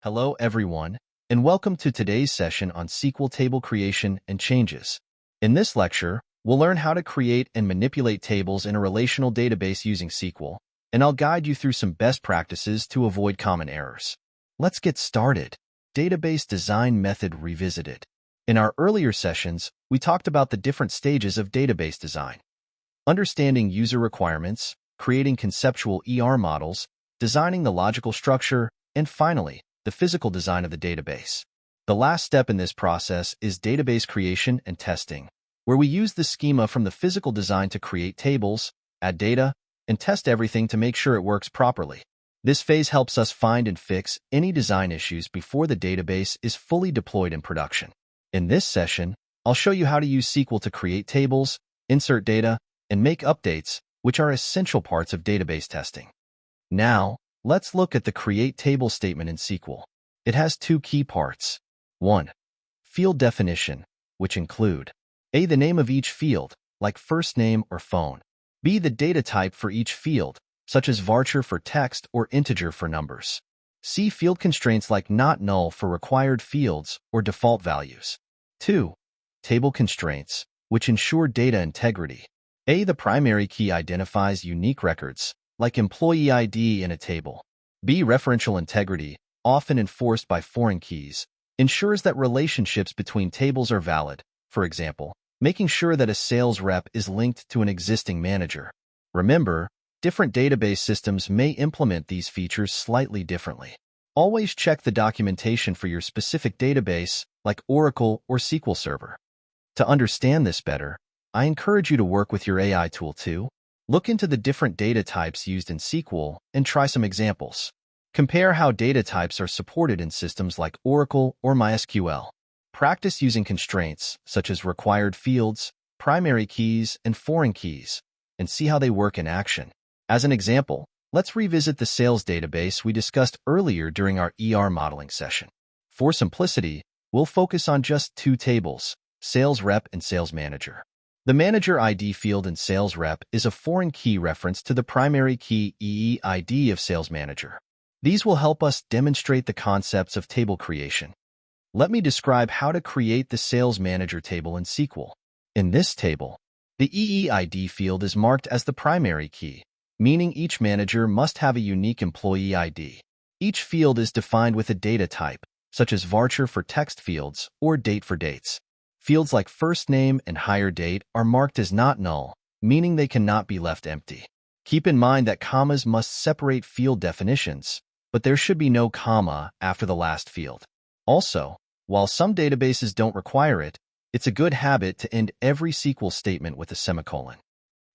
Hello everyone, and welcome to today's session on SQL table creation and changes. In this lecture, we'll learn how to create and manipulate tables in a relational database using SQL, and I'll guide you through some best practices to avoid common errors. Let's get started. Database Design Method Revisited. In our earlier sessions, we talked about the different stages of database design. Understanding user requirements, creating conceptual models, designing the logical structure, and finally, the physical design of the database. The last step in this process is database creation and testing, where we use the schema from the physical design to create tables, add data, and test everything to make sure it works properly. This phase helps us find and fix any design issues before the database is fully deployed in production. In this session, I'll show you how to use SQL to create tables, insert data, and make updates, which are essential parts of database testing. Now, let's look at the Create Table statement in SQL. It has two key parts. 1. Field definition, which include A. The name of each field, like first name or phone. B. The data type for each field, such as varchar for text or integer for numbers. C. Field constraints like not null for required fields or default values. 2. Table constraints, which ensure data integrity. A. The primary key identifies unique records, like employee ID in a table. B. Referential integrity, often enforced by foreign keys, ensures that relationships between tables are valid, for example, making sure that a sales rep is linked to an existing manager. Remember, different database systems may implement these features slightly differently. Always check the documentation for your specific database, like Oracle or SQL Server. To understand this better, I encourage you to work with your AI tool too. Look into the different data types used in SQL and try some examples. Compare how data types are supported in systems like Oracle or MySQL. Practice using constraints, such as required fields, primary keys, and foreign keys, and see how they work in action. As an example, let's revisit the sales database we discussed earlier during our modeling session. For simplicity, we'll focus on just two tables, sales rep and sales manager. The manager ID field in sales rep is a foreign key reference to the primary key EE-ID of sales manager. These will help us demonstrate the concepts of table creation. Let me describe how to create the sales manager table in SQL. In this table, the EE-ID field is marked as the primary key, meaning each manager must have a unique employee ID. Each field is defined with a data type, such as varchar for text fields or date for dates. Fields like first name and hire date are marked as not null, meaning they cannot be left empty. Keep in mind that commas must separate field definitions, but there should be no comma after the last field. Also, while some databases don't require it, it's a good habit to end every SQL statement with a semicolon.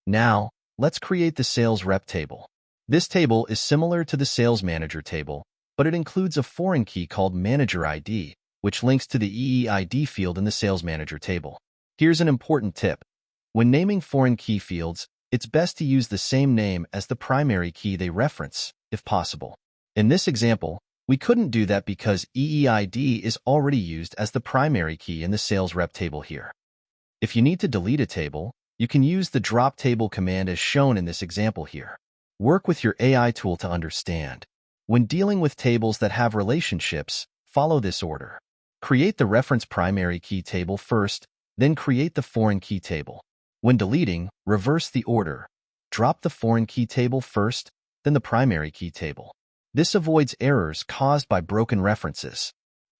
Now, let's create the sales rep table. This table is similar to the sales manager table, but it includes a foreign key called manager ID, which links to the EE-ID field in the sales manager table. Here's an important tip. When naming foreign key fields, it's best to use the same name as the primary key they reference, if possible. In this example, we couldn't do that because EE-ID is already used as the primary key in the sales rep table here. If you need to delete a table, you can use the drop table command as shown in this example here. Work with your AI tool to understand. When dealing with tables that have relationships, follow this order. Create the reference primary key table first, then create the foreign key table. When deleting, reverse the order. Drop the foreign key table first, then the primary key table. This avoids errors caused by broken references.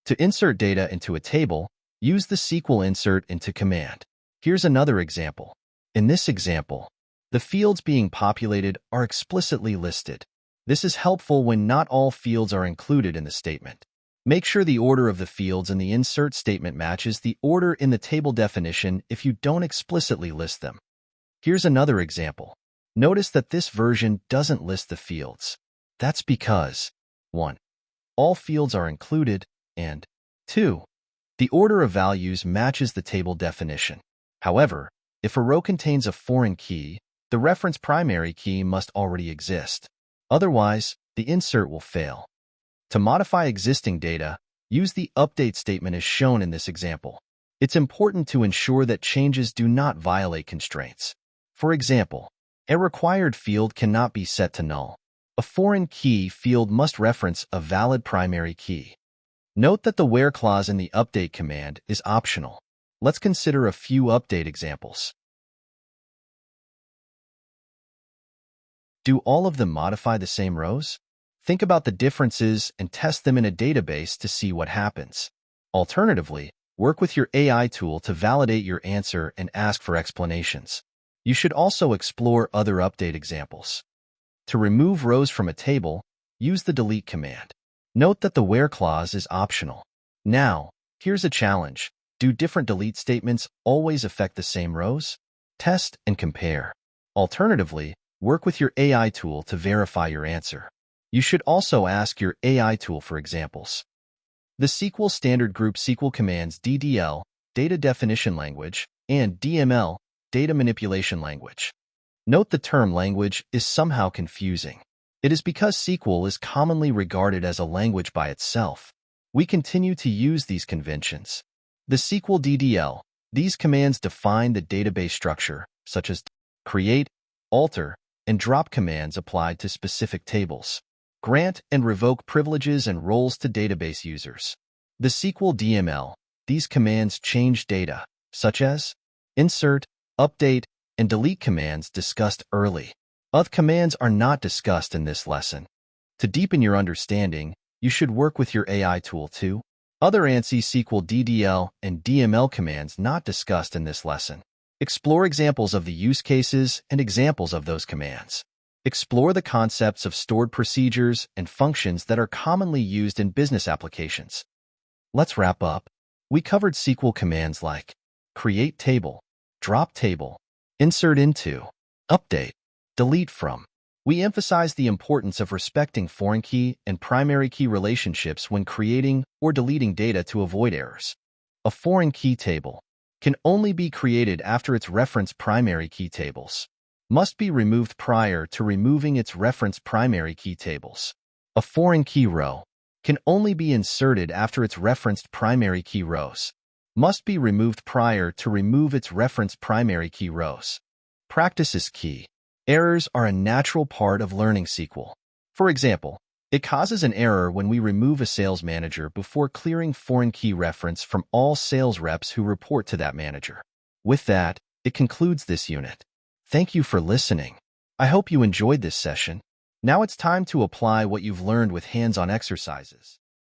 To insert data into a table, use the SQL insert into command. Here's another example. In this example, the fields being populated are explicitly listed. This is helpful when not all fields are included in the statement. Make sure the order of the fields in the insert statement matches the order in the table definition if you don't explicitly list them. Here's another example. Notice that this version doesn't list the fields. That's because 1. All fields are included, and 2. The order of values matches the table definition. However, if a row contains a foreign key, the reference primary key must already exist. Otherwise, the insert will fail. To modify existing data, use the update statement as shown in this example. It's important to ensure that changes do not violate constraints. For example, a required field cannot be set to null. A foreign key field must reference a valid primary key. Note that the where clause in the update command is optional. Let's consider a few update examples. Do all of them modify the same rows? Think about the differences and test them in a database to see what happens. Alternatively, work with your AI tool to validate your answer and ask for explanations. You should also explore other update examples. To remove rows from a table, use the delete command. Note that the where clause is optional. Now, here's a challenge. Do different delete statements always affect the same rows? Test and compare. Alternatively, work with your AI tool to verify your answer. You should also ask your AI tool for examples. The SQL Standard Group SQL Commands DDL, Data Definition Language, and DML, Data Manipulation Language. Note the term language is somehow confusing. It is because SQL is commonly regarded as a language by itself. We continue to use these conventions. The SQL DDL, these commands define the database structure, such as create, alter, and drop commands applied to specific tables. Grant and revoke privileges and roles to database users. The SQL DML, these commands change data, such as insert, update, and delete commands discussed early. Other commands are not discussed in this lesson. To deepen your understanding, you should work with your AI tool too. Other ANSI SQL DDL and DML commands not discussed in this lesson. Explore examples of the use cases and examples of those commands. Explore the concepts of stored procedures and functions that are commonly used in business applications. Let's wrap up. We covered SQL commands like create table, drop table, insert into, update, delete from. We emphasize the importance of respecting foreign key and primary key relationships when creating or deleting data to avoid errors. A foreign key table can only be created after its reference primary key tables must be removed prior to removing its reference primary key tables. A foreign key row can only be inserted after its referenced primary key rows must be removed prior to remove its reference primary key rows. Practice is key. Errors are a natural part of learning SQL. For example, it causes an error when we remove a sales manager before clearing foreign key reference from all sales reps who report to that manager. With that, it concludes this unit. Thank you for listening. I hope you enjoyed this session. Now it's time to apply what you've learned with hands-on exercises.